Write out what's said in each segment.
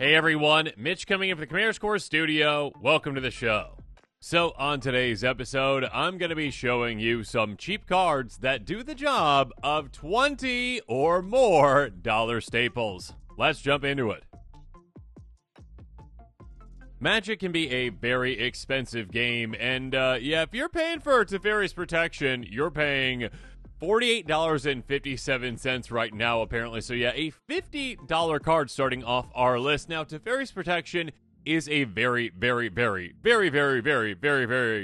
Hey everyone, Mitch coming in from the Commander's Core studio. Welcome to the show. So on today's episode, I'm going to be showing you some cheap cards that do the job of 20 or more dollar staples. Let's jump into it. Magic can be a very expensive game, and yeah, if you're paying for Teferi's protection, you're paying $48.57 right now, apparently. So yeah, a $50 card starting off our list. Now, Teferi's protection is a very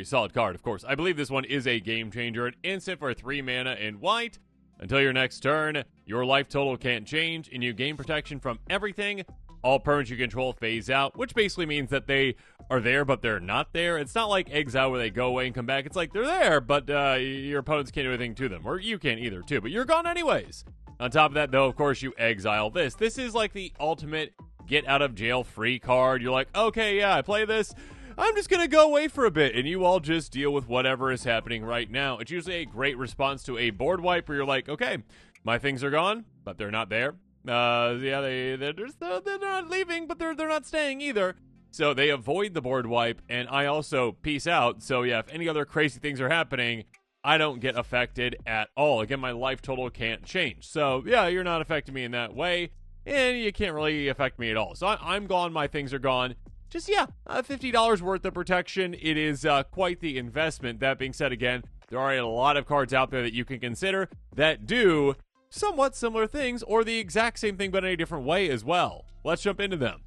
solid card, of course. I believe this one is a game changer. An instant for 3 mana in white. Until your next turn, your life total can't change, and you gain protection from everything. All permanents you control phase out, which basically means that they are there, but they're not there. It's not like Exile where they go away and come back. It's like they're there, but your opponents can't do anything to them. Or you can't either, too, but you're gone anyways. On top of that, though, of course, you exile this. This is like the ultimate get-out-of-jail-free card. You're like, okay, yeah, I play this. I'm just going to go away for a bit, and you all just deal with whatever is happening right now. It's usually a great response to a board wipe where you're like, okay, my things are gone, but they're not there. Yeah, they're not leaving, but they're not staying either. So they avoid the board wipe, and I also peace out. So yeah, if any other crazy things are happening, I don't get affected at all. Again, my life total can't change. So yeah, you're not affecting me in that way, and you can't really affect me at all. So I'm gone, my things are gone. Just, yeah, $50 worth of protection. It is quite the investment. That being said, again, there are a lot of cards out there that you can consider that do somewhat similar things, or the exact same thing but in a different way as well. Let's jump into them.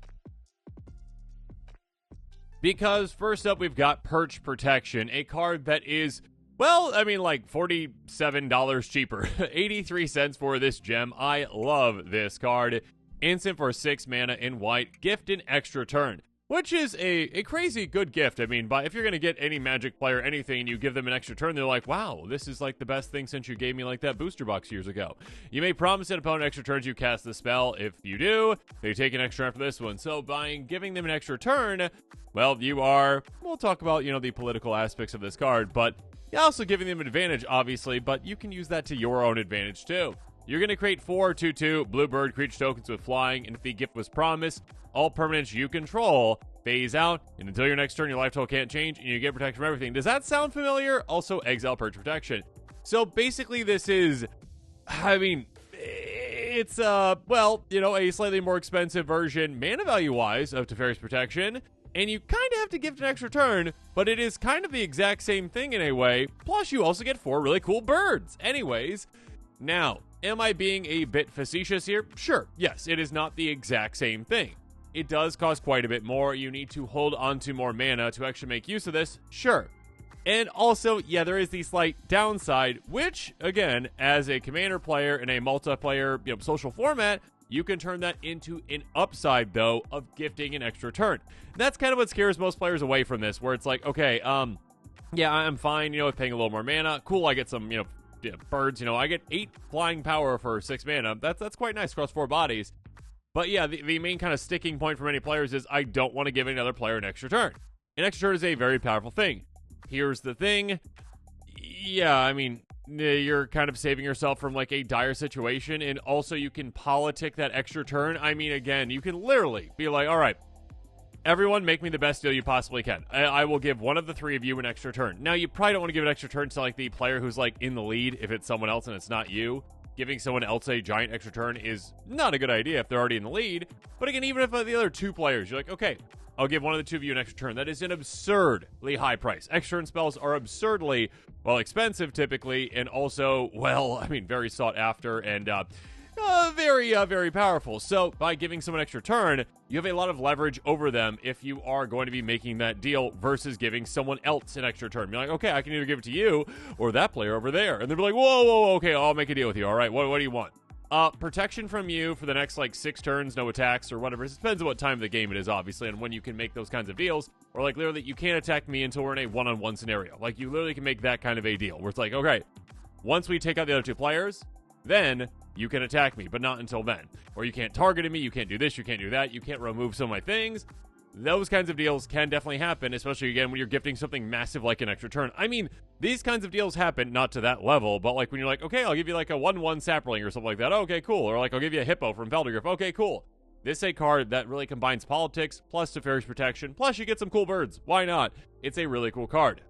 Because first up, we've got Perch Protection, a card that is, well, I mean, like $47 cheaper. 83 cents for this gem. I love this card. Instant for 6 mana in white. Gift an extra turn, which is a crazy good gift. I mean, if you're going to get any Magic player anything and you give them an extra turn, they're like, wow, this is like the best thing since you gave me like that booster box years ago. You may promise an opponent extra turns you cast the spell. If you do, they take an extra turn for this one. So by giving them an extra turn, well, we'll talk about, the political aspects of this card, but you're also giving them an advantage, obviously, but you can use that to your own advantage too. You're going to create 4 2/2 Bluebird creature tokens with flying, and if the gift was promised, all permanents you control phase out, and until your next turn, your life total can't change, and you get protection from everything. Does that sound familiar? Also, exile Perch Protection. So basically, this is, it's, a slightly more expensive version, mana value-wise, of Teferi's Protection, and you kind of have to gift an extra turn, but it is kind of the exact same thing in a way, plus you also get 4 really cool birds. Anyways, now, am I being a bit facetious here? Sure, yes, it is not the exact same thing. It does cost quite a bit more. You need to hold on to more mana to actually make use of this. Sure. And also, yeah, there is the slight downside, which, again, as a commander player in a multiplayer, social format, you can turn that into an upside, though, of gifting an extra turn. And that's kind of what scares most players away from this, where it's like, okay, yeah, I'm fine, with paying a little more mana. Cool, I get some, birds, I get 8 flying power for 6 mana. That's quite nice across 4 bodies. But yeah, the main kind of sticking point for many players is I don't want to give another player an extra turn. An extra turn is a very powerful thing. Here's the thing. Yeah, you're kind of saving yourself from like a dire situation, and also you can politic that extra turn. Again, you can literally be like, all right, everyone make me the best deal you possibly can. I will give one of the 3 of you an extra turn. Now, you probably don't want to give an extra turn to like the player who's like in the lead if it's someone else and it's not you. Giving someone else a giant extra turn is not a good idea if they're already in the lead. But again, even if the other 2 players, you're like, okay, I'll give one of the 2 of you an extra turn. That is an absurdly high price. Extra turn spells are absurdly, expensive typically, and also, very sought after and very powerful. So by giving someone an extra turn, you have a lot of leverage over them if you are going to be making that deal versus giving someone else an extra turn. You're like, okay, I can either give it to you or that player over there. And they'll be like, whoa, okay, I'll make a deal with you. All right, what do you want? Protection from you for the next 6 turns, no attacks or whatever. It depends on what time of the game it is, obviously, and when you can make those kinds of deals. Or literally, you can't attack me until we're in a one-on-one scenario. You literally can make that kind of a deal where it's like, okay, once we take out the other 2 players, then you can attack me, but not until then. Or you can't target me, you can't do this, you can't do that, you can't remove some of my things. Those kinds of deals can definitely happen, especially, again, when you're gifting something massive like an extra turn. These kinds of deals happen, not to that level, but when you're like, okay, I'll give you a 1/1 sapling or something like that. Okay, cool. Or I'll give you a hippo from Feldergriff. Okay, cool. This is a card that really combines politics plus Teferi's protection, plus you get some cool birds. Why not? It's a really cool card.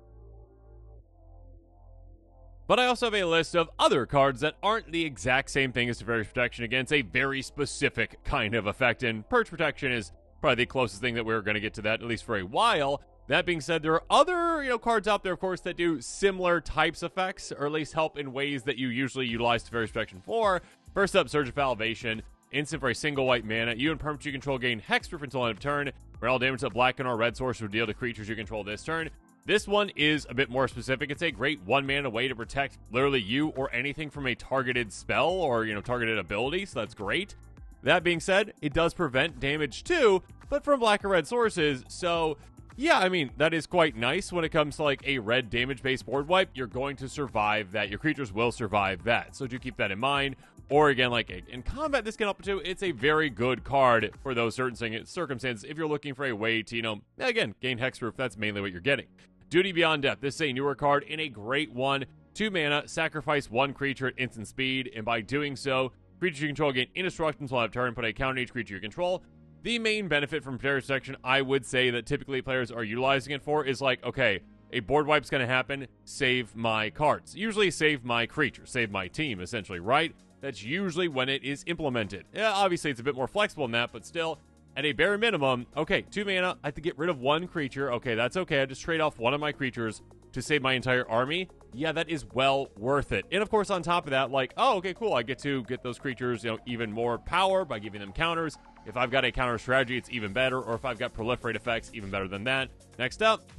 But I also have a list of other cards that aren't the exact same thing as Teferi's protection against a very specific kind of effect, and Purge protection is probably the closest thing that we're going to get to that, at least for a while. That being said, there are other, cards out there, of course, that do similar types of effects, or at least help in ways that you usually utilize Teferi's protection for. First up, Surge of Salivation. Instant for a single white mana. You and permanents you control gain hexproof until end of turn, where all damage that black and or red source will deal to creatures you control this turn. This one is a bit more specific. It's a great 1 mana way to protect literally you or anything from a targeted spell or, targeted ability, so that's great. That being said, it does prevent damage too, but from black or red sources, so yeah, I mean, that is quite nice when it comes to like a red damage-based board wipe. You're going to survive that. Your creatures will survive that, so do keep that in mind. Or again, like in combat, this can help too. It's a very good card for those certain circumstances. If you're looking for a way to, again, gain hexproof, that's mainly what you're getting. Duty Beyond Death. This is a newer card in a great one. 2 mana, sacrifice 1 creature at instant speed, and by doing so, creatures you control gain indestructible until end of turn, put a counter on each creature you control. The main benefit from Teferi's protection, I would say that typically players are utilizing it for, is like, okay, a board wipe's going to happen, save my cards. Usually save my creature, save my team, essentially, right? That's usually when it is implemented. Yeah, obviously it's a bit more flexible than that, but still, at a bare minimum, okay, 2 mana, I have to get rid of 1 creature. Okay, that's okay. I just trade off 1 of my creatures to save my entire army. Yeah, that is well worth it. And of course, on top of that, like, oh, okay, cool. I get to get those creatures, even more power by giving them counters. If I've got a counter strategy, it's even better. Or if I've got proliferate effects, even better than that. Next up,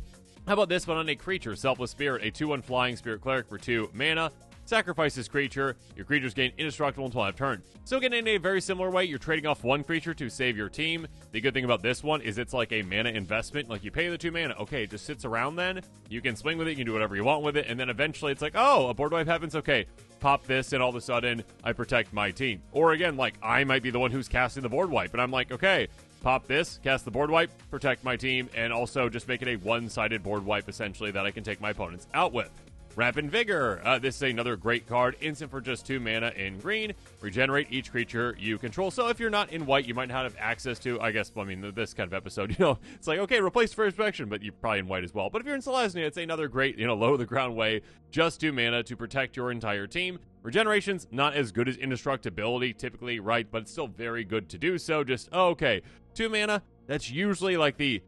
how about this one on a creature? Selfless Spirit, a 2/1 flying spirit cleric for 2 mana. Sacrifice this creature. Your creatures gain indestructible until end of turn. So again, in a very similar way, you're trading off 1 creature to save your team. The good thing about this one is it's like a mana investment. Like, you pay the 2 mana. Okay, it just sits around then. You can swing with it. You can do whatever you want with it. And then eventually it's like, oh, a board wipe happens. Okay, pop this, and all of a sudden I protect my team. Or again, like, I might be the one who's casting the board wipe. And I'm like, okay, pop this, cast the board wipe, protect my team, and also just make it a one-sided board wipe, essentially, that I can take my opponents out with. Rapid Vigor. This is another great card. Instant for just 2 mana in green. Regenerate each creature you control. So if you're not in white, you might not have access to, this kind of episode, it's like, okay, replace First Protection, but you're probably in white as well. But if you're in Selesnya, it's another great, low-to-the-ground way. Just 2 mana to protect your entire team. Regeneration's not as good as Indestructibility, typically, right? But it's still very good to do so. Just, okay, 2 mana. That's usually like the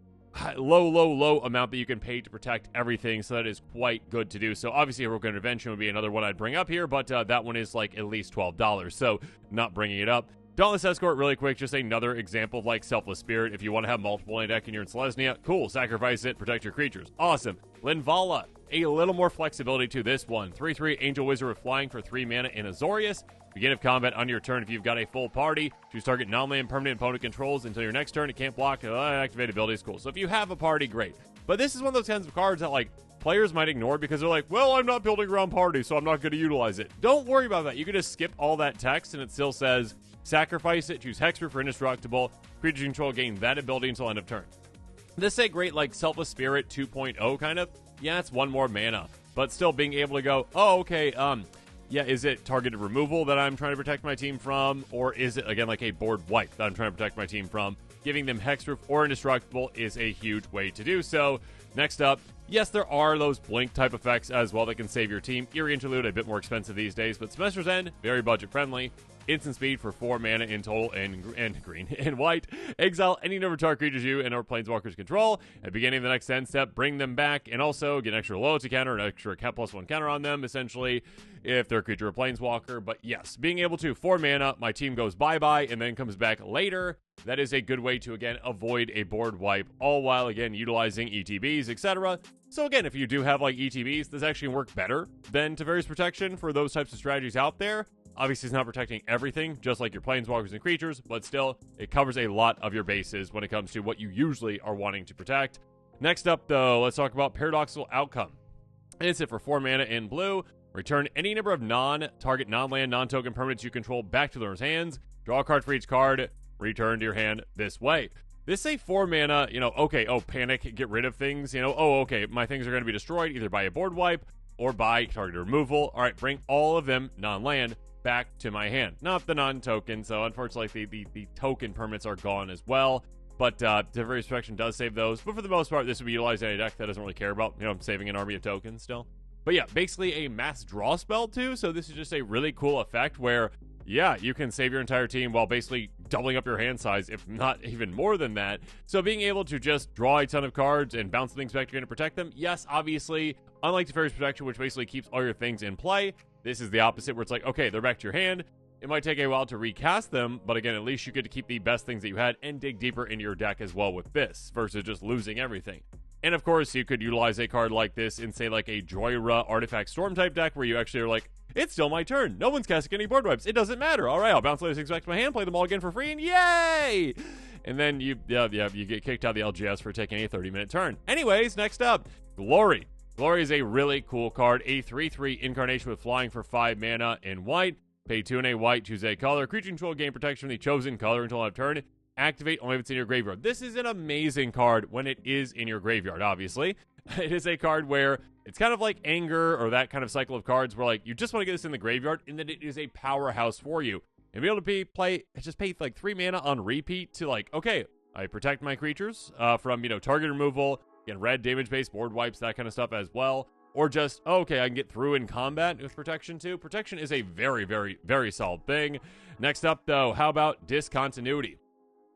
low amount that you can pay to protect everything, so that is quite good to do. So obviously Heroic Intervention would be another one I'd bring up here, but that one is like at least $12, so not bringing it up. Dauntless Escort, really quick, just another example of like Selfless Spirit. If you want to have multiple in a deck and you're in Selesnya, cool, sacrifice it, protect your creatures. Awesome. Linvala, a little more flexibility to this one. 3/3 Angel Wizard with flying for 3 mana in Azorius. Beginning of combat on your turn if you've got a full party. Choose target non-land permanent opponent controls until your next turn. It can't block. Activate ability is cool. So if you have a party, great. But this is one of those kinds of cards that like players might ignore because they're like, well, I'm not building around party, so I'm not going to utilize it. Don't worry about that. You can just skip all that text and it still says sacrifice it, choose hexproof for indestructible. Creature control gain that ability until end of turn. This is a great like Selfless Spirit 2.0 kind of. Yeah, it's 1 more mana. But still being able to go, oh, okay, yeah, is it targeted removal that I'm trying to protect my team from? Or is it, again, like a board wipe that I'm trying to protect my team from? Giving them hexproof or indestructible is a huge way to do so. Next up, yes, there are those blink type effects as well that can save your team. Eerie Interlude, a bit more expensive these days, but Semester's End, very budget friendly. Instant speed for 4 mana in total and green and white. Exile any number of target creatures you and or planeswalkers control. At the beginning of the next end step, bring them back and also get an extra loyalty counter, an extra +1 counter on them, essentially, if they're a creature or planeswalker. But yes, being able to 4 mana, my team goes bye-bye and then comes back later. That is a good way to, again, avoid a board wipe, all while, again, utilizing ETBs, etc. So again, if you do have like ETBs, this actually work better than Teferi's protection for those types of strategies out there. Obviously, it's not protecting everything, just like your planeswalkers and creatures, but still, it covers a lot of your bases when it comes to what you usually are wanting to protect. Next up, though, let's talk about Paradoxical Outcome. Instant for 4 mana in blue. Return any number of non-target, non-land, non-token permanents you control back to their hands. Draw a card for each card. Return to your hand this way. This is a 4 mana, okay, panic, get rid of things, okay, my things are going to be destroyed either by a board wipe or by targeted removal. All right, bring all of them non-land. back to my hand. Not the non-token, so unfortunately the token permits are gone as well. But Teferi's Protection does save those. But for the most part, this would be utilized in a deck that doesn't really care about, saving an army of tokens still. But yeah, basically a mass draw spell too. So this is just a really cool effect where, yeah, you can save your entire team while basically doubling up your hand size, if not even more than that. So being able to just draw a ton of cards and bounce things back to you to protect them, yes, obviously, unlike Teferi's Protection, which basically keeps all your things in play, this is the opposite, where it's like, okay, they're back to your hand. It might take a while to recast them, but again, at least you get to keep the best things that you had and dig deeper into your deck as well with this, versus just losing everything. And of course, you could utilize a card like this in, say, like a Joyra Artifact Storm type deck, where you actually are like, it's still my turn. No one's casting any board wipes. It doesn't matter. All right, I'll bounce those things back to my hand, play them all again for free, and yay! And then you get kicked out of the LGS for taking a 30-minute turn. Anyways, next up, Glory. Glory is a really cool card, a 3/3 incarnation with flying for 5 mana in white. Pay 2 and a white, choose a color. Creature control gain protection from the chosen color until end of turn. Activate only if it's in your graveyard. This is an amazing card when it is in your graveyard, obviously. It is a card where it's kind of like Anger or that kind of cycle of cards where like you just want to get this in the graveyard and then it is a powerhouse for you. And be able to pay like 3 mana on repeat to like, okay, I protect my creatures from, target removal, get red damage-based board wipes, that kind of stuff as well. Or just, okay, I can get through in combat with protection too. Protection is a very, very, very solid thing. Next up, though, how about Discontinuity?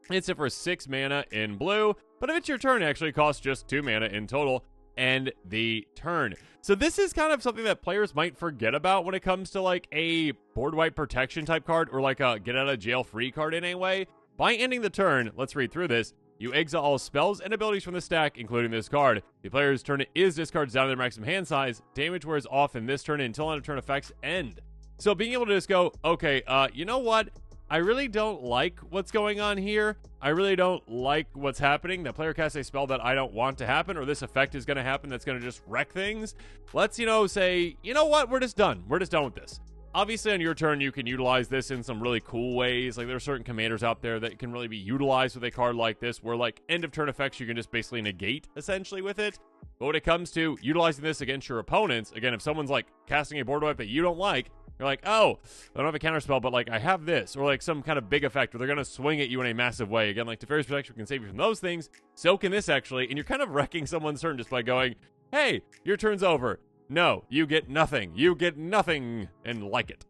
It's it for 6 mana in blue, but if it's your turn, it actually costs just 2 mana in total. And the turn. So this is kind of something that players might forget about when it comes to like a board wipe protection type card or like a get out of jail free card in a way. By ending the turn, let's read through this. You exile all spells and abilities from the stack, including this card. The player's turn is discards down to their maximum hand size. Damage wears off in this turn until end of turn effects end. So being able to just go, okay, you know what? I really don't like what's going on here. I really don't like what's happening. The player casts a spell that I don't want to happen, or this effect is going to happen that's going to just wreck things. Let's, say, you know what? We're just done. We're just done with this. Obviously, on your turn, you can utilize this in some really cool ways. Like, there are certain commanders out there that can really be utilized with a card like this, where, like, end-of-turn effects you can just basically negate, essentially, with it. But when it comes to utilizing this against your opponents, again, if someone's, like, casting a board wipe that you don't like, you're like, oh, I don't have a counterspell, but, like, I have this. Or, like, some kind of big effect where they're going to swing at you in a massive way. Again, like, Teferi's Protection can save you from those things. So can this, actually. And you're kind of wrecking someone's turn just by going, hey, your turn's over. No, you get nothing. You get nothing and like it.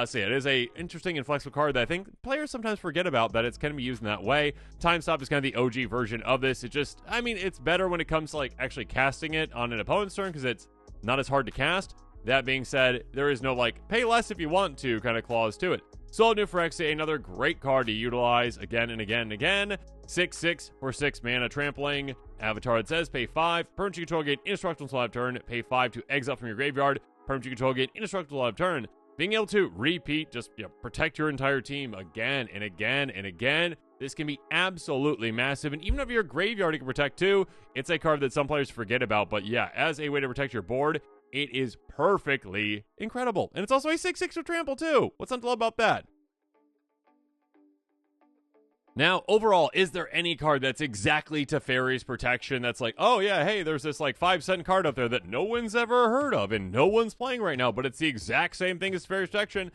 So yeah, it is a interesting and flexible card that I think players sometimes forget about, that it's going to be used in that way. Time Stop is kind of the OG version of this. It just, it's better when it comes to like actually casting it on an opponent's turn because it's not as hard to cast. That being said, there is no like pay less if you want to kind of clause to it. Soul New Phyrexia, another great card to utilize again and again and again. 6/6 for 6 mana trampling. Avatar, it says pay 5. Permanent you control gain indestructible until end of turn. Pay 5 to exile from your graveyard. Permanent you control gain indestructible until end of turn. Being able to repeat, just protect your entire team again and again and again. This can be absolutely massive. And even if your graveyard you can protect too, it's a card that some players forget about. But yeah, as a way to protect your board, it is perfectly incredible. And it's also a 6/6 with trample too. What's not to love about that? Now, overall, is there any card that's exactly Teferi's Protection that's like, oh yeah, hey, there's this like 5-cent card out there that no one's ever heard of and no one's playing right now, but it's the exact same thing as Teferi's Protection?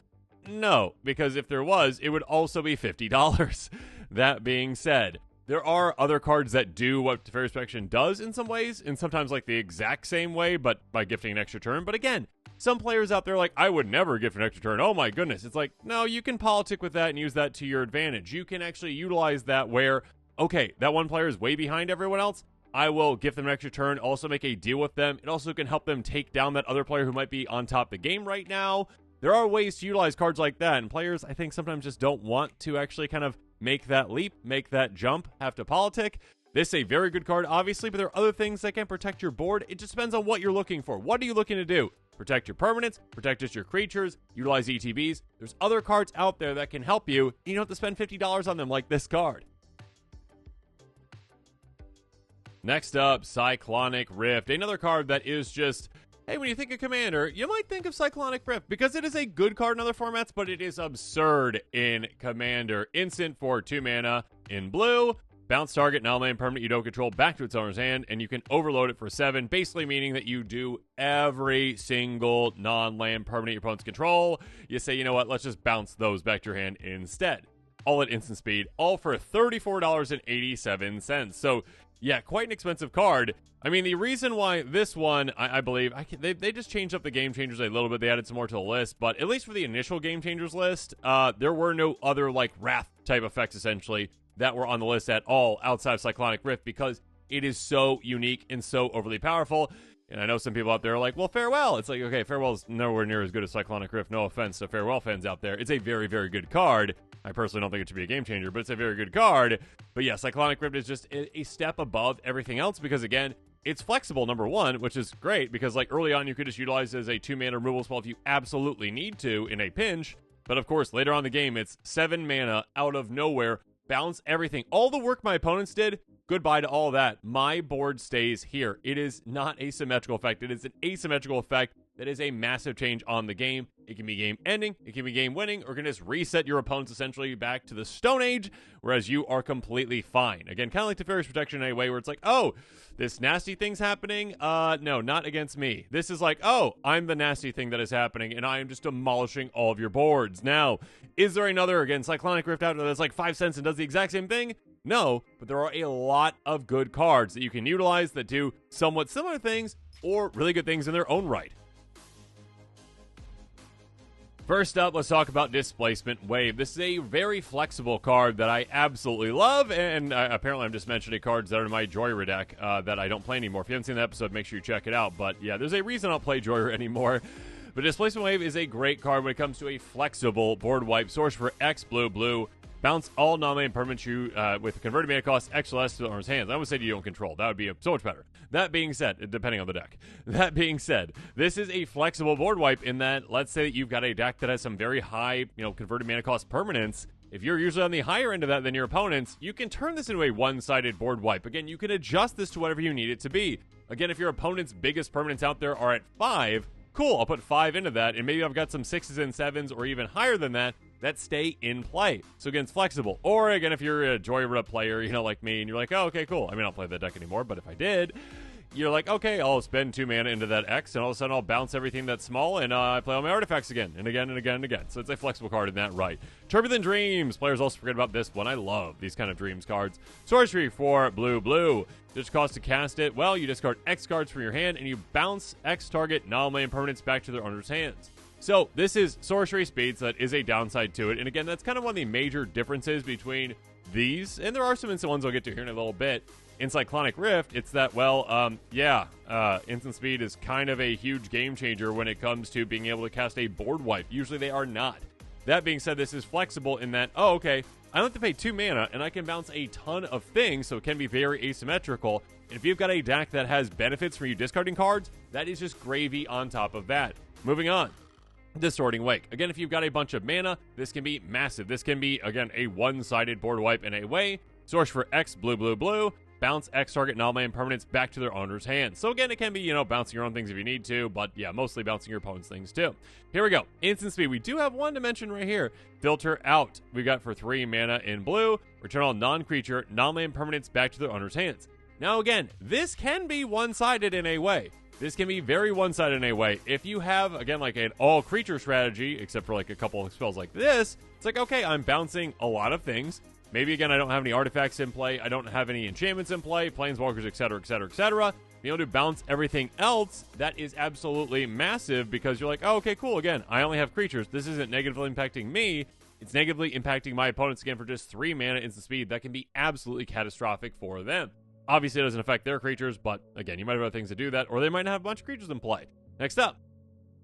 No, because if there was, it would also be $50. That being said, there are other cards that do what Teferi's Protection does in some ways, and sometimes like the exact same way, but by gifting an extra turn. But again, some players out there are like, I would never gift an extra turn. Oh my goodness. It's like, no, you can politic with that and use that to your advantage. You can actually utilize that where, okay, that one player is way behind everyone else. I will gift them an extra turn, also make a deal with them. It also can help them take down that other player who might be on top of the game right now. There are ways to utilize cards like that, and players, I think, sometimes just don't want to actually kind of make that leap, make that jump, have to politic. This is a very good card, obviously, but there are other things that can protect your board. It just depends on what you're looking for. What are you looking to do? Protect your permanents, protect just your creatures, utilize ETBs. There's other cards out there that can help you. You don't have to spend $50 on them like this card. Next up, Cyclonic Rift. Another card that is just, hey, when you think of Commander, you might think of Cyclonic Rift because it is a good card in other formats, but it is absurd in Commander. Instant for 2 mana in blue. bounce target non-land permanent you don't control back to its owner's hand, and you can overload it for 7, basically meaning that you do every single non-land permanent your opponents control. You say, you know what, let's just bounce those back to your hand instead. All at instant speed, all for $34.87. So, yeah, quite an expensive card. I mean, the reason why this one, I believe, they just changed up the Game Changers a little bit. They added some more to the list, but at least for the initial Game Changers list, there were no other, like, Wrath-type effects, essentially, that were on the list at all outside of Cyclonic Rift, because it is so unique and so overly powerful. And I know some people out there are like, well, Farewell. It's like, okay, Farewell is nowhere near as good as Cyclonic Rift. No offense to Farewell fans out there. It's a very, very good card. I personally don't think it should be a game changer, but it's a very good card. But yeah, Cyclonic Rift is just a step above everything else because, again, it's flexible, number one, which is great because, like, early on you could just utilize it as a 2-mana removal spell if you absolutely need to in a pinch. But, of course, later on in the game, it's 7 mana out of nowhere. Bounce everything. All the work my opponents did, goodbye to all that. My board stays here. It is not a symmetrical effect. It is an asymmetrical effect that is a massive change on the game. It can be game ending, it can be game winning, or it can just reset your opponents essentially back to the Stone Age, whereas you are completely fine. Again, kind of like Teferi's Protection in a way where it's like, oh, this nasty thing's happening? No, not against me. This is like, oh, I'm the nasty thing that is happening, and I am just demolishing all of your boards. Now, is there another, again, Cyclonic Rift out there that's like 5 cents and does the exact same thing? No, but there are a lot of good cards that you can utilize that do somewhat similar things or really good things in their own right. First up, let's talk about Displacement Wave. This is a very flexible card that I absolutely love, and apparently I'm just mentioning cards that are in my Joyra deck that I don't play anymore. If you haven't seen the episode, make sure you check it out. But yeah, there's a reason I don't play Joyra anymore. But Displacement Wave is a great card when it comes to a flexible board wipe. Source for X blue. Bounce all non-land permanents you with converted mana cost X less to the owner's hands. I would say you don't control. That would be so much better. That being said, depending on the deck. That being said, this is a flexible board wipe in that, let's say that you've got a deck that has some very high, converted mana cost permanents. If you're usually on the higher end of that than your opponents, you can turn this into a one-sided board wipe. Again, you can adjust this to whatever you need it to be. Again, if your opponent's biggest permanents out there are at 5, cool, I'll put 5 into that, and maybe I've got some 6s and 7s or even higher than that stay in play. So again, it's flexible. Or again, if you're a Joyra player, like me, and you're like, oh, okay, cool. I mean, I don't play that deck anymore, but if I did, you're like, okay, I'll spend 2 mana into that X, and all of a sudden I'll bounce everything that's small, and I play all my artifacts again, and again, and again, and again. So it's a flexible card in that right. Turbulent Dreams. Players also forget about this one. I love these kind of Dreams cards. Sorcery for blue. Just cost to cast it. Well, you discard X cards from your hand, and you bounce X target non-land permanents back to their owner's hands. So this is sorcery speed, so that is a downside to it. And again, that's kind of one of the major differences between these, and there are some instant ones I'll get to here in a little bit. In Cyclonic Rift, it's that, instant speed is kind of a huge game changer when it comes to being able to cast a board wipe. Usually they are not. That being said, this is flexible in that, oh, okay, I don't have to pay 2 mana, and I can bounce a ton of things, so it can be very asymmetrical. And if you've got a deck that has benefits for you discarding cards, that is just gravy on top of that. Moving on. Distorting Wake. Again, if you've got a bunch of mana, this can be massive. This can be, again, a one-sided board wipe in a way. Source for X blue. Bounce X target non-land permanents back to their owner's hands. So again, it can be, bouncing your own things if you need to, but yeah, mostly bouncing your opponent's things too. Here we go. Instant speed. We do have one to mention right here. Filter Out. We got for 3 mana in blue. Return all non-creature, non-land permanents back to their owner's hands. Now again, this can be one-sided in a way. This can be very one-sided in a way. If you have, again, like an all-creature strategy, except for like a couple of spells like this, it's like, okay, I'm bouncing a lot of things. Maybe, again, I don't have any artifacts in play. I don't have any enchantments in play, planeswalkers, etc. Being able to bounce everything else, that is absolutely massive because you're like, oh, okay, cool. Again, I only have creatures. This isn't negatively impacting me. It's negatively impacting my opponents, again, for just 3 mana instant speed. That can be absolutely catastrophic for them. Obviously, it doesn't affect their creatures, but again, you might have other things to do that, or they might have a bunch of creatures in play. Next up,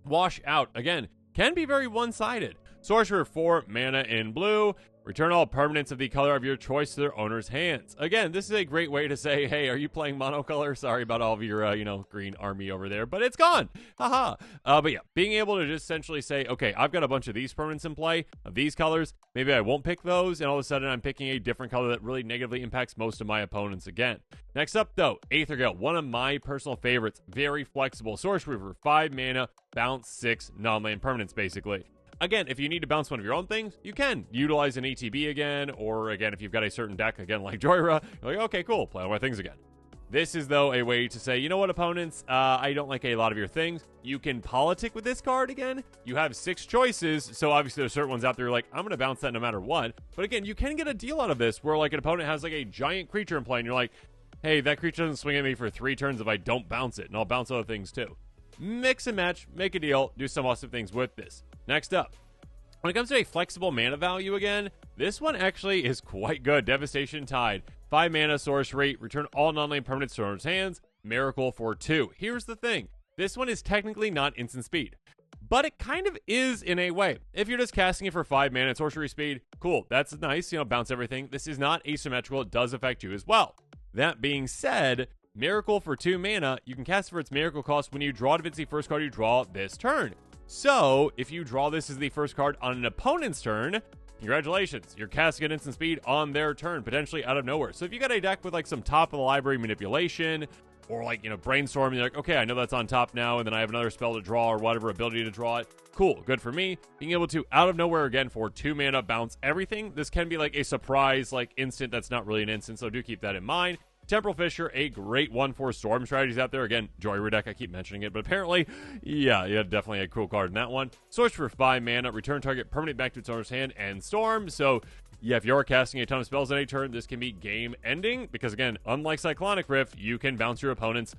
Wash Out. Again, can be very one-sided. Sorcerer 4 mana in blue. Return all permanents of the color of your choice to their owner's hands. Again, this is a great way to say, hey, are you playing monocolor? Sorry about all of your, green army over there, but it's gone. Haha. But yeah, being able to just essentially say, okay, I've got a bunch of these permanents in play, of these colors. Maybe I won't pick those, and all of a sudden I'm picking a different color that really negatively impacts most of my opponents again. Next up, though, Aethergale, one of my personal favorites. Very flexible. Sorcery for 5 mana, bounce 6 non-land permanents, basically. again, if you need to bounce one of your own things, you can utilize an ATB again, or again, if you've got a certain deck, again, like Joyra, you're like, okay, cool, play all my things again. This is, though, a way to say, you know what, opponents, I don't like a lot of your things. You can politic with this card again. You have 6 choices, so obviously there's certain ones out there you're like, I'm going to bounce that no matter what. But again, you can get a deal out of this where, like, an opponent has, like, a giant creature in play, and you're like, hey, that creature doesn't swing at me for 3 turns if I don't bounce it, and I'll bounce other things, too. Mix and match, make a deal, do some awesome things with this. Next up, when it comes to a flexible mana value again, this one actually is quite good. Devastation Tide. 5 mana, sorcery, return all non-land permanents to owner's hands, miracle for 2. Here's the thing. This one is technically not instant speed, but it kind of is in a way. If you're just casting it for 5 mana sorcery speed, cool, that's nice, bounce everything. This is not asymmetrical, it does affect you as well. That being said, miracle for 2 mana, you can cast it for its miracle cost when you draw it if it's the first card you draw this turn. So, if you draw this as the first card on an opponent's turn, congratulations, you're casting at instant speed on their turn, potentially out of nowhere. So if you got a deck with like some top of the library manipulation, or like, brainstorm, you're like, okay, I know that's on top now, and then I have another spell to draw or whatever ability to draw it. Cool, good for me. Being able to, out of nowhere again, for 2 mana, bounce everything. This can be like a surprise, like instant that's not really an instant, so do keep that in mind. Temporal Fissure, a great 1/4 storm strategies out there. Again, Joyra deck, I keep mentioning it, but apparently, yeah, definitely a cool card in that one. Source for 5 mana, return target permanent back to its owner's hand, and storm. So, yeah, if you're casting a ton of spells in a turn, this can be game ending, because again, unlike Cyclonic Rift, you can bounce your opponent's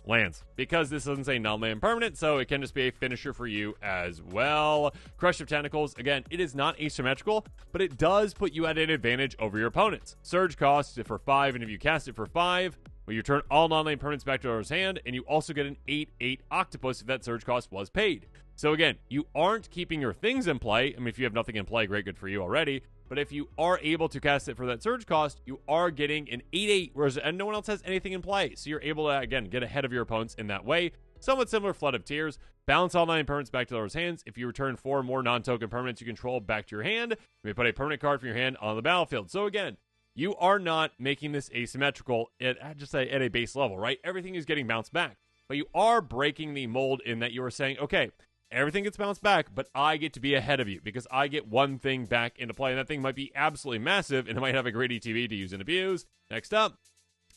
lands, because this doesn't say non-land permanent, so it can just be a finisher for you as well. Crush of Tentacles, again, it is not asymmetrical, but it does put you at an advantage over your opponents. Surge costs it for 5, and if you cast it for 5, well, you turn all non-land permanents back to owner's hand, and you also get an 8/8 Octopus if that surge cost was paid. So again, you aren't keeping your things in play. I mean, if you have nothing in play, great, good for you already. But if you are able to cast it for that surge cost, you are getting an 8/8, whereas and no one else has anything in play. So you're able to, again, get ahead of your opponents in that way. Somewhat similar Flood of Tears. Bounce all 9 permanents back to their hands. If you return 4 more non-token permanents you control back to your hand, you may put a permanent card from your hand on the battlefield. So again, you are not making this asymmetrical at a base level, right? Everything is getting bounced back. But you are breaking the mold in that you are saying, okay, everything gets bounced back, but I get to be ahead of you because I get one thing back into play, and that thing might be absolutely massive, and it might have a great ETB to use and abuse. Next up,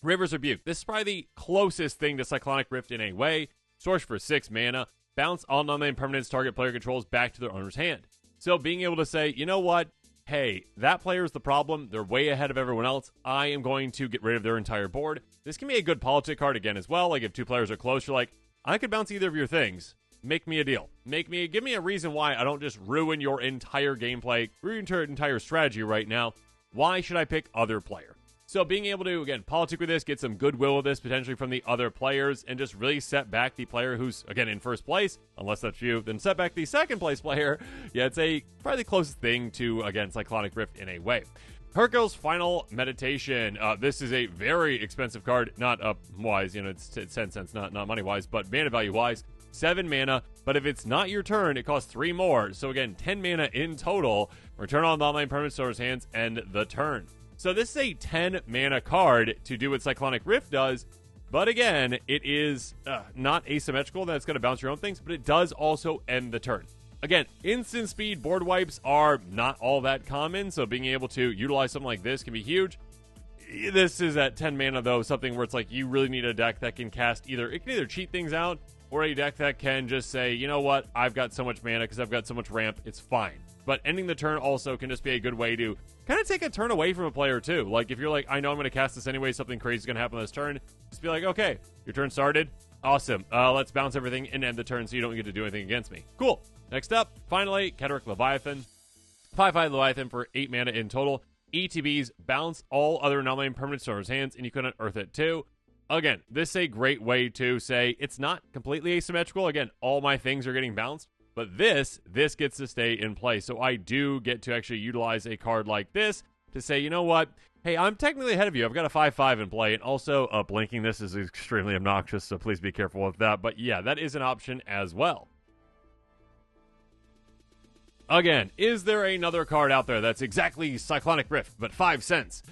River's Rebuke. This is probably the closest thing to Cyclonic Rift in a way. Source for 6 mana. Bounce all non-land permanents target player controls back to their owner's hand. So being able to say, you know what? Hey, that player's the problem. They're way ahead of everyone else. I am going to get rid of their entire board. This can be a good politic card again as well. Like if 2 players are close, you're like, I could bounce either of your things. Make me a deal. Give me a reason why I don't just ruin your entire gameplay, ruin your entire strategy right now. Why should I pick other player? So being able to, again, politic with this, get some goodwill with this potentially from the other players, and just really set back the player who's, again, in first place, unless that's you, then set back the second place player. Yeah, it's probably the closest thing to, again, Cyclonic Rift in a way. Hercule's Final Meditation. This is a very expensive card, not wise, it's 10 cents, not money wise, but mana value wise. 7 mana, but if it's not your turn, it costs 3 more. So again, 10 mana in total. Return all non-land permanents to owner's hands, end the turn. So this is a 10 mana card to do what Cyclonic Rift does, but again, it is not asymmetrical that it's going to bounce your own things, but it does also end the turn. Again, instant speed board wipes are not all that common, so being able to utilize something like this can be huge. This is at 10 mana, though, something where it's like you really need a deck that can cast it can either cheat things out, or a deck that can just say, you know what, I've got so much mana because I've got so much ramp, it's fine. But ending the turn also can just be a good way to kind of take a turn away from a player too. Like if you're like, I know I'm going to cast this anyway, something crazy is going to happen on this turn, just be like, okay, your turn started, awesome, let's bounce everything and end the turn so you don't get to do anything against me. Cool. Next up, finally, Cataract Leviathan. 5/5 Leviathan for 8 mana in total. ETBs, bounce all other non-land permanents to owner's hands, and you can unearth it too. Again, this is a great way to say it's not completely asymmetrical. Again, all my things are getting bounced, but this gets to stay in play. So I do get to actually utilize a card like this to say, you know what? Hey, I'm technically ahead of you. I've got a 5/5 in play, and also blinking this is extremely obnoxious, so please be careful with that. But yeah, that is an option as well. Again, is there another card out there that's exactly Cyclonic Rift, but 5 cents?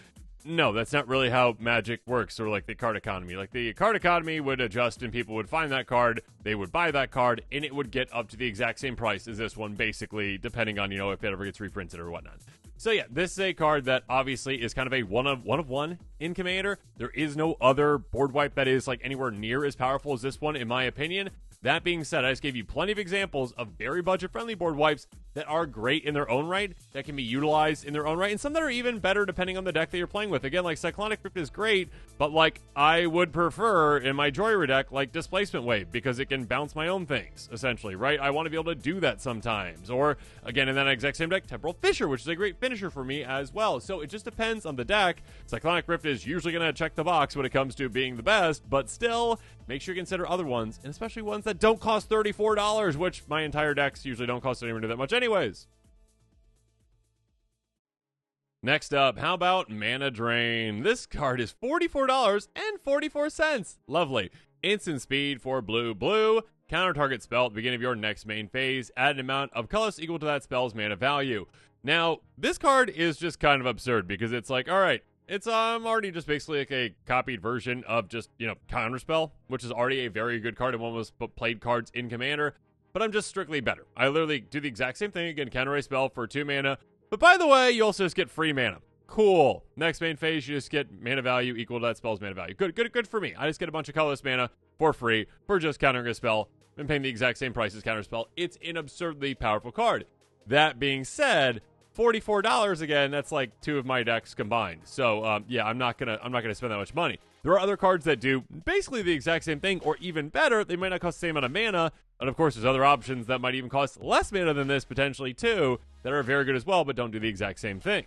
no, that's not really how Magic works, or like the card economy. Like the card economy would adjust and people would find that card, they would buy that card, and it would get up to the exact same price as this one, basically, depending on, if it ever gets reprinted or whatnot. So yeah, this is a card that obviously is kind of a one of one in Commander. There is no other board wipe that is like anywhere near as powerful as this one, in my opinion. That being said, I just gave you plenty of examples of very budget-friendly board wipes that are great in their own right, that can be utilized in their own right, and some that are even better depending on the deck that you're playing with. Again, like Cyclonic Rift is great, but like I would prefer in my Joyride deck like Displacement Wave, because it can bounce my own things, essentially, right? I want to be able to do that sometimes. Or, again, in that exact same deck, Temporal Fissure, which is a great finisher for me as well. So it just depends on the deck. Cyclonic Rift is usually going to check the box when it comes to being the best, but still, make sure you consider other ones, and especially ones that don't cost $34, which my entire decks usually don't cost anywhere near that much anyways. Next up, how about Mana Drain? This card is $44.44. Lovely. Instant speed for blue. Counter target spell at the beginning of your next main phase. Add an amount of colors equal to that spell's mana value. Now, this card is just kind of absurd because it's like, all right, it's already just basically like a copied version of just, Counterspell, which is already a very good card and one of the most played cards in Commander, but I'm just strictly better. I literally do the exact same thing again, counter a spell for 2 mana, but by the way, you also just get free mana. Cool. Next main phase, you just get mana value equal to that spell's mana value. Good for me. I just get a bunch of colorless mana for free for just countering a spell and paying the exact same price as Counterspell. It's an absurdly powerful card. That being said, $44 again, that's like 2 of my decks combined. So yeah, I'm not gonna spend that much money. There are other cards that do basically the exact same thing, or even better. They might not cost the same amount of mana, and of course there's other options that might even cost less mana than this potentially too, that are very good as well, but don't do the exact same thing.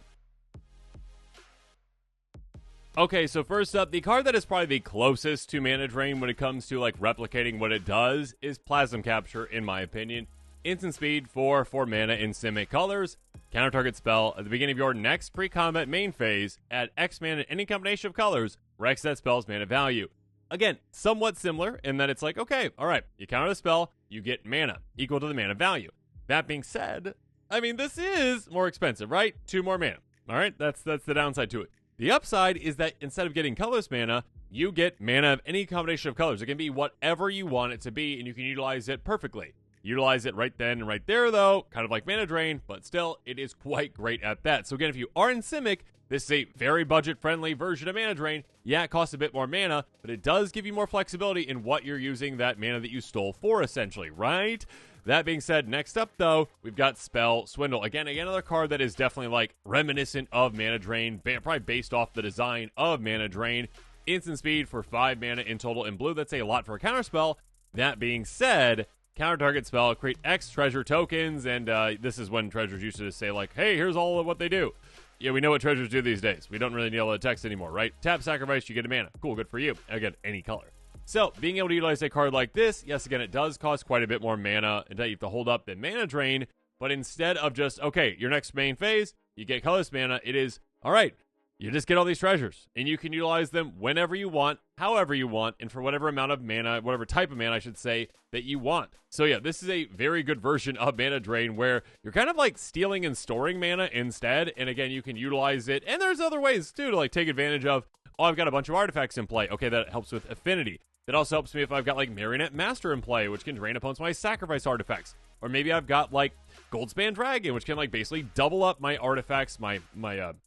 Okay, so first up, the card that is probably the closest to Mana Drain when it comes to like replicating what it does is Plasm Capture, in my opinion. Instant speed for 4 mana in Simic colors. Counter target spell at the beginning of your next pre-combat main phase. Add X mana in any combination of colors, where X that spell's mana value. Again, somewhat similar in that it's like, okay, all right, you counter the spell, you get mana equal to the mana value. That being said, I mean, this is more expensive, right? 2 more mana. All right, that's the downside to it. The upside is that instead of getting colorless mana, you get mana of any combination of colors. It can be whatever you want it to be, and you can utilize it perfectly. Utilize it right then and right there, though, kind of like Mana Drain, but still, it is quite great at that. So again, if you are in Simic, this is a very budget-friendly version of Mana Drain. Yeah, it costs a bit more mana, but it does give you more flexibility in what you're using that mana that you stole for, essentially, right? That being said, next up, though, we've got Spell Swindle. Again, another card that is definitely, like, reminiscent of Mana Drain, probably based off the design of Mana Drain. Instant speed for 5 mana in total in blue. That's a lot for a counterspell. That being said, counter target spell, create X treasure tokens, and this is when treasures used to just say, like, hey, here's all of what they do. Yeah, we know what treasures do these days. We don't really need all the text anymore, right? Tap, sacrifice, you get a mana. Cool, good for you. Again, any color. So, being able to utilize a card like this, yes, again, it does cost quite a bit more mana and that you have to hold up than Mana Drain, but instead of just, okay, your next main phase, you get colorless mana, it is, all right, you just get all these treasures, and you can utilize them whenever you want, however you want, and for whatever amount of mana, whatever type of mana, I should say, that you want. So yeah, this is a very good version of Mana Drain where you're kind of like stealing and storing mana instead, and again, you can utilize it, and there's other ways too to like take advantage of, oh, I've got a bunch of artifacts in play. Okay, that helps with affinity. That also helps me if I've got like Marionette Master in play, which can drain opponents when I sacrifice artifacts. Or maybe I've got like Goldspan Dragon, which can like basically double up my artifacts, my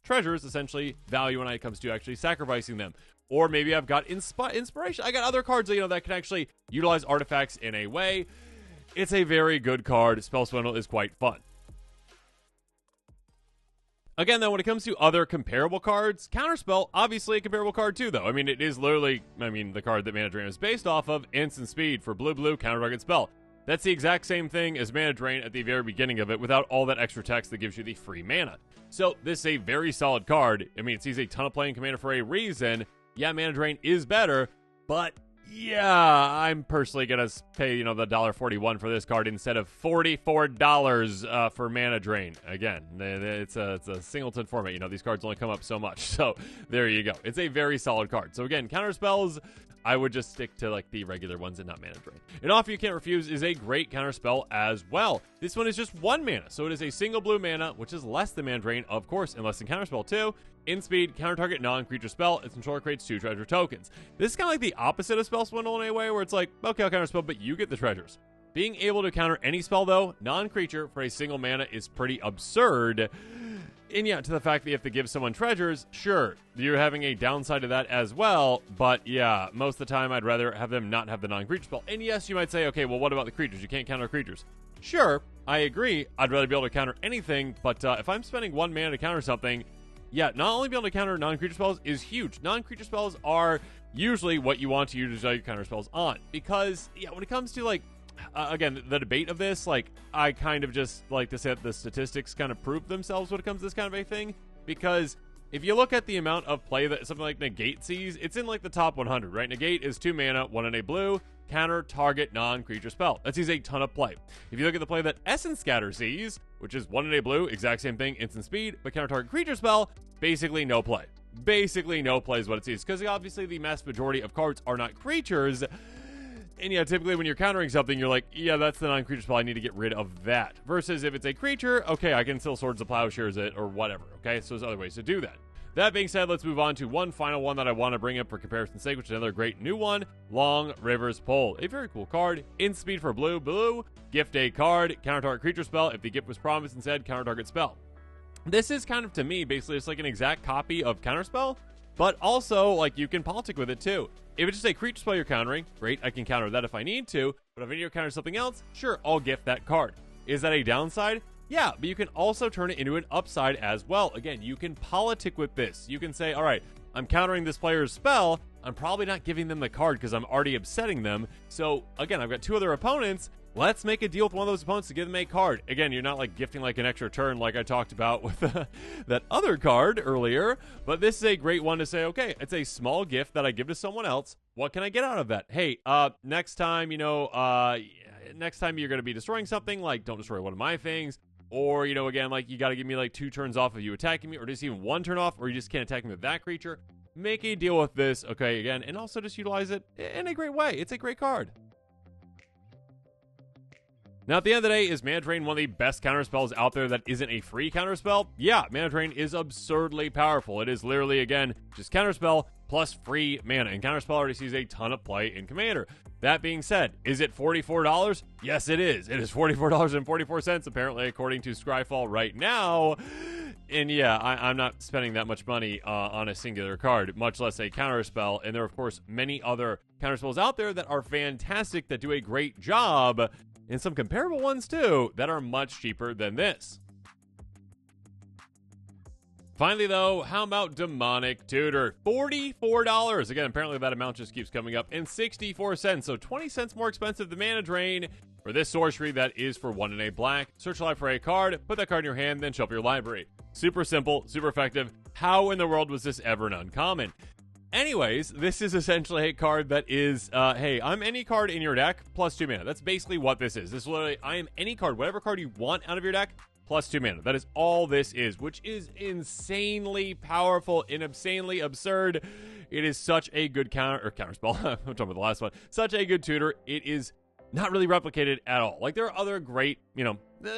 treasures, essentially, value when it comes to actually sacrificing them. Or maybe I've got Inspiration. I got other cards, that can actually utilize artifacts in a way. It's a very good card. Spell Swindle is quite fun. Again, though, when it comes to other comparable cards, Counterspell, obviously a comparable card too, though. I mean, it is literally, the card that Mana Drain is based off of, Instant Speed for blue, counter target spell. That's the exact same thing as Mana Drain at the very beginning of it without all that extra text that gives you the free mana. So, this is a very solid card. I mean, it sees a ton of play in Commander for a reason. Yeah, Mana Drain is better, but yeah, I'm personally going to pay, the $1.41 for this card instead of $44 for Mana Drain. Again, it's a singleton format. These cards only come up so much. So there you go. It's a very solid card. So again, Counterspells, I would just stick to like the regular ones and not mana drain. And Offer You Can't Refuse is a great counterspell as well. This one is just 1 mana, so it is a single blue mana, which is less than mana drain, of course, and less than counterspell too. In speed, counter target non-creature spell. Its controller creates 2 treasure tokens. This is kind of like the opposite of Spell Swindle in a way, where it's like, okay, I'll counterspell, but you get the treasures. Being able to counter any spell, though, non-creature for a single mana is pretty absurd. And yeah, to the fact that you have to give someone treasures, sure, you're having a downside to that as well, but yeah, most of the time I'd rather have them not have the non-creature spell. And yes, you might say, okay, well, what about the creatures? You can't counter creatures. Sure, I agree, I'd rather be able to counter anything, but if I'm spending 1 mana to counter something, yeah, not only being able to counter non-creature spells is huge. Non-creature spells are usually what you want to use your counter spells on, because, yeah, when it comes to, like, again, the debate of this, like, I kind of just like to say that the statistics kind of prove themselves when it comes to this kind of a thing, because if you look at the amount of play that something like Negate sees, it's in like the top 100, right? Negate is 2 mana, 1 in a blue, counter target non-creature spell. That sees a ton of play. If you look at the play that Essence Scatter sees, which is 1 in a blue, exact same thing, instant speed, but counter target creature spell, basically no play. Basically no play is what it sees, because obviously the mass majority of cards are not creatures. And yeah, typically when you're countering something, you're like, yeah, that's the non-creature spell, I need to get rid of that. Versus if it's a creature, okay, I can still Swords of Plowshares it or whatever, okay? So there's other ways to do that. That being said, let's move on to one final one that I want to bring up for comparison's sake, which is another great new one, Long River's Pull. A very cool card. In speed for blue, gift a card, counter target creature spell. If the gift was promised instead, counter target spell. This is kind of, to me, basically just like an exact copy of Counterspell, but also, like, you can politic with it too. If it's just a creature spell you're countering, great, I can counter that if I need to, but if I need to counter something else, sure, I'll gift that card. Is that a downside? Yeah, but you can also turn it into an upside as well. Again, you can politic with this. You can say, all right, I'm countering this player's spell, I'm probably not giving them the card because I'm already upsetting them. So, again, I've got 2 other opponents. Let's make a deal with one of those opponents to give them a card. Again, you're not like gifting like an extra turn like I talked about with that other card earlier, but this is a great one to say, okay, it's a small gift that I give to someone else. What can I get out of that? Hey, next time, next time you're going to be destroying something, like don't destroy one of my things, or, again, like you got to give me like 2 turns off of you attacking me, or just even 1 turn off, or you just can't attack me with that creature. Make a deal with this, okay, again, and also just utilize it in a great way. It's a great card. Now, at the end of the day, is Mana Drain one of the best counterspells out there that isn't a free counterspell? Yeah, Mana Drain is absurdly powerful. It is literally, again, just counterspell plus free mana, and counterspell already sees a ton of play in Commander. That being said, is it $44? Yes, it is. It is $44.44, apparently, according to Scryfall right now. And yeah, I'm not spending that much money on a singular card, much less a counterspell. And there are, of course, many other counterspells out there that are fantastic, that do a great job, and some comparable ones, too, that are much cheaper than this. Finally, though, how about Demonic Tutor? $44. Again, apparently that amount just keeps coming up. And 64 cents, so 20 cents more expensive than Mana Drain for this sorcery that is for 1 in a black. Search live for a card, put that card in your hand, then shuffle your library. Super simple, super effective. How in the world was this ever an uncommon? Anyways, this is essentially a card that is, hey, I'm any card in your deck plus 2 mana. That's basically what this is. This is literally, I am any card, whatever card you want out of your deck, plus 2 mana. That is all this is, which is insanely powerful and insanely absurd. It is such a good counterspell. I'm talking about the last one. Such a good tutor. It is not really replicated at all. Like, there are other great, there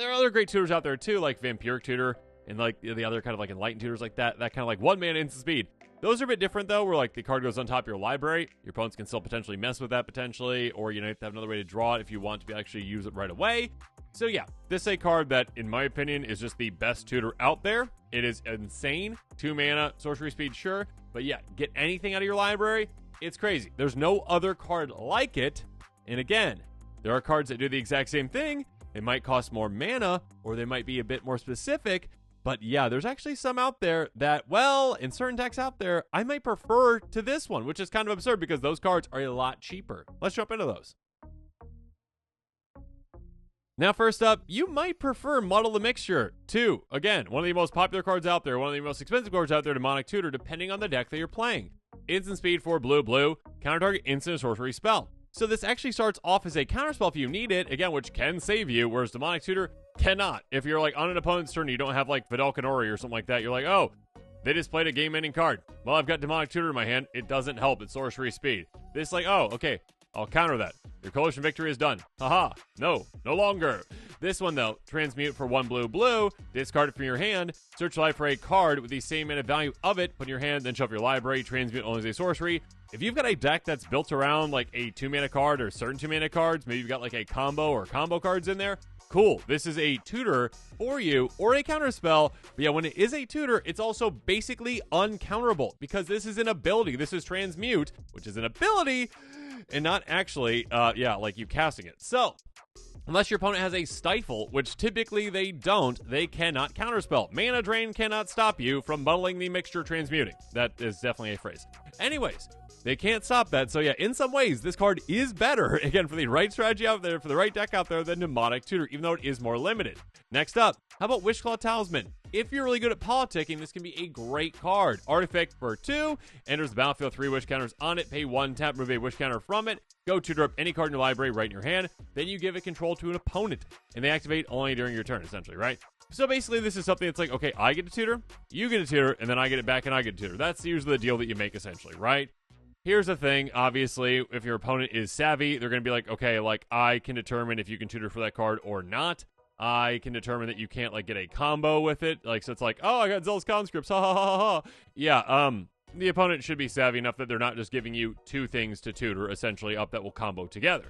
are other great tutors out there too, like Vampiric Tutor and like the other kind of like Enlightened tutors like that kind of like 1 mana instant speed. Those are a bit different, though, where, like, the card goes on top of your library. Your opponents can still potentially mess with that, potentially, or, you have to have another way to draw it if you want to actually use it right away. So, yeah, this is a card that, in my opinion, is just the best tutor out there. It is insane. 2 mana, sorcery speed, sure. But, yeah, get anything out of your library, it's crazy. There's no other card like it. And, again, there are cards that do the exact same thing. They might cost more mana, or they might be a bit more specific. But yeah, there's actually some out there that, well, in certain decks out there, I might prefer to this one, which is kind of absurd because those cards are a lot cheaper. Let's jump into those. Now, first up, you might prefer Muddle the Mixture to, again, one of the most popular cards out there, one of the most expensive cards out there, Demonic Tutor, depending on the deck that you're playing. Instant speed for blue, counter target instant sorcery spell. So this actually starts off as a counterspell if you need it, again, which can save you, whereas Demonic Tutor cannot. If you're like on an opponent's turn, you don't have like Vidal Canori or something like that, you're like, oh, they just played a game-ending card. Well, I've got Demonic Tutor in my hand. It doesn't help. It's sorcery speed. This like, oh, okay, I'll counter that. Your coalition victory is done. Haha. No longer. This one, though, transmute for 1 blue, discard it from your hand, search life for a card with the same mana value of it, put in your hand, then shuffle your library, transmute only as a sorcery. If you've got a deck that's built around like a 2-mana card or certain 2-mana cards, maybe you've got like a combo or combo cards in there, cool. This is a tutor for you or a counterspell. But yeah, when it is a tutor, it's also basically uncounterable because this is an ability. This is transmute, which is an ability and not actually, like you casting it. So, unless your opponent has a stifle, which typically they don't, they cannot counterspell. Mana drain cannot stop you from muddling the mixture transmuting. That is definitely a phrase. Anyways, they can't stop that. So yeah, in some ways, this card is better, again, for the right strategy out there, for the right deck out there, than Mnemonic Tutor, even though it is more limited. Next up, how about Wishclaw Talisman? If you're really good at politicking, this can be a great card. Artifact for 2, enters the battlefield, 3 wish counters on it, pay 1, tap, remove a wish counter from it, go tutor up any card in your library right in your hand, then you give it control to an opponent, and they activate only during your turn, essentially, right? So basically, this is something that's like, okay, I get a tutor, you get a tutor, and then I get it back and I get a tutor. That's usually the deal that you make, essentially, right? Here's the thing, obviously, if your opponent is savvy, they're going to be like, okay, like, I can determine if you can tutor for that card or not. I can determine that you can't, like, get a combo with it. Like, so it's like, oh, I got Zealous Conscripts, ha ha ha ha. Yeah, the opponent should be savvy enough that they're not just giving you 2 things to tutor, essentially, up that will combo together.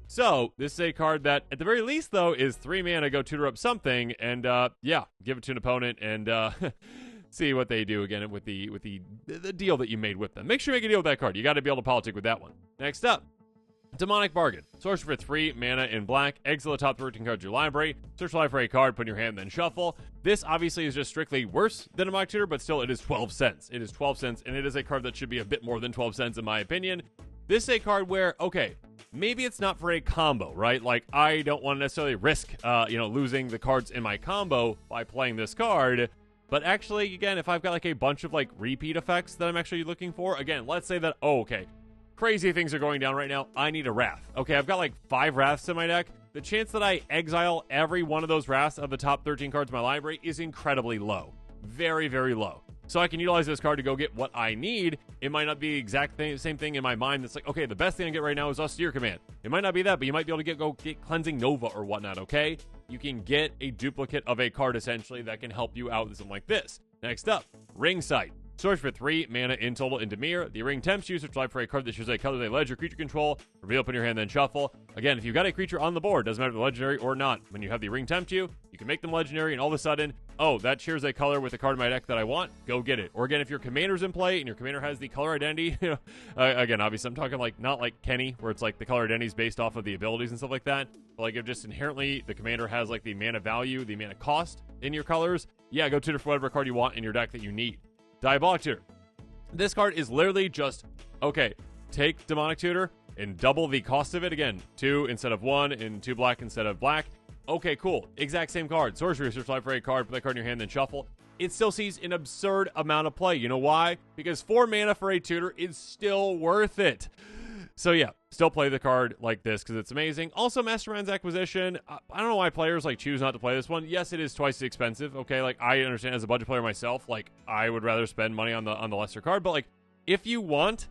So, this is a card that, at the very least, though, is 3 mana, go tutor up something, and, give it to an opponent, and, see what they do again with the deal that you made with them. Make sure you make a deal with that card. You got to be able to politic with that one. Next up, Demonic Bargain. Sorcery for 3 mana in black. Exile the top 13 cards of your library. Search life for a card, put in your hand, then shuffle. This obviously is just strictly worse than a Demonic Tutor, but still it is 12 cents. It is 12 cents, and it is a card that should be a bit more than 12 cents in my opinion. This is a card where, okay, maybe it's not for a combo, right? Like, I don't want to necessarily risk, losing the cards in my combo by playing this card. But actually, again, if I've got like a bunch of like repeat effects that I'm actually looking for, again, let's say that, oh, okay, crazy things are going down right now. I need a Wrath. Okay, I've got like 5 Wraths in my deck. The chance that I exile every one of those Wraths of the top 13 cards in my library is incredibly low. Very, very low. So I can utilize this card to go get what I need. It might not be the exact same thing in my mind that's like, okay, the best thing I get right now is Austere Command. It might not be that, but you might be able to go get Cleansing Nova or whatnot, okay? You can get a duplicate of a card, essentially, that can help you out with something like this. Next up, Ringsight. Search for 3 mana in total in Dimir. The ring tempts you, search life for a card that shows a color they ledger creature control. Reveal up in your hand, then shuffle. Again, if you've got a creature on the board, doesn't matter if they're legendary or not. When you have the ring tempt you, you can make them legendary, and all of a sudden, oh, that shares a color with the card in my deck that I want. Go get it. Or again, if your commander's in play and your commander has the color identity, again, obviously, I'm talking like not like Kenny, where it's like the color identity is based off of the abilities and stuff like that. But like if just inherently the commander has like the mana value, the mana cost in your colors, yeah, go tutor for whatever card you want in your deck that you need. Diabolic Tutor. This card is literally just, okay, take Demonic Tutor and double the cost of it. Again, 2 instead of 1 and 2 black instead of black. Okay, cool. Exact same card. Sorcery, search life for a card, put that card in your hand, then shuffle. It still sees an absurd amount of play. You know why? Because 4 mana for a tutor is still worth it. So yeah, still play the card like this because it's amazing. Also, Mastermind's Acquisition. I don't know why players like choose not to play this one. Yes, it is twice as expensive. Okay, like I understand as a budget player myself, like I would rather spend money on the lesser card. But like, if you want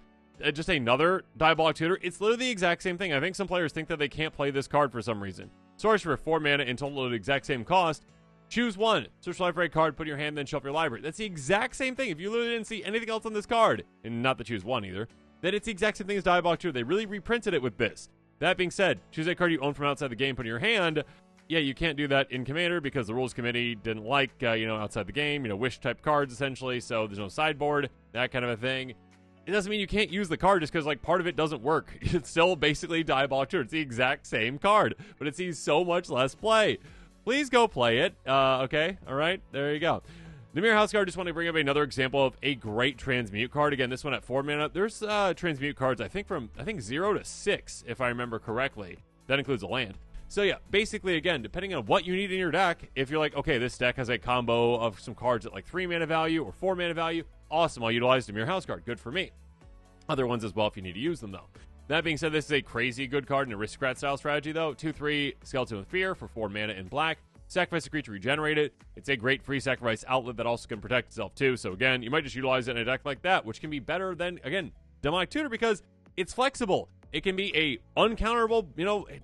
just another Diabolic Tutor, it's literally the exact same thing. I think some players think that they can't play this card for some reason. Sorcery for 4 mana in total at the exact same cost. Choose 1. Search life for a card, put in your hand, then shuffle your library. That's the exact same thing. If you literally didn't see anything else on this card, and not to choose 1 either, then it's the exact same thing as Diabolic Tutor. They really reprinted it with this. That being said, choose a card you own from outside the game, put in your hand. Yeah, you can't do that in Commander because the rules committee didn't like, outside the game, wish type cards essentially, so there's no sideboard, that kind of a thing. It doesn't mean you can't use the card just because, like, part of it doesn't work. It's still basically Diabolic Tutor. It's the exact same card, but it sees so much less play. Please go play it. Okay, all right, there you go. Dimir Houseguard, just want to bring up another example of a great transmute card. Again, this one at 4 mana. There's transmute cards, I think 0 to 6, if I remember correctly. That includes a land. So yeah, basically, again, depending on what you need in your deck, if you're like, okay, this deck has a combo of some cards at like 3 mana value or 4 mana value, awesome, I'll utilize Dimir Houseguard. Good for me. Other ones as well if you need to use them, though. That being said, this is a crazy good card in Aristocrat-style strategy, though. 2/3 Skeleton with Fear for 4 mana in black. Sacrifice a creature, regenerate it. It's a great free sacrifice outlet that also can protect itself, too. So, again, you might just utilize it in a deck like that, which can be better than, again, Demonic Tutor, because it's flexible. It can be a uncounterable,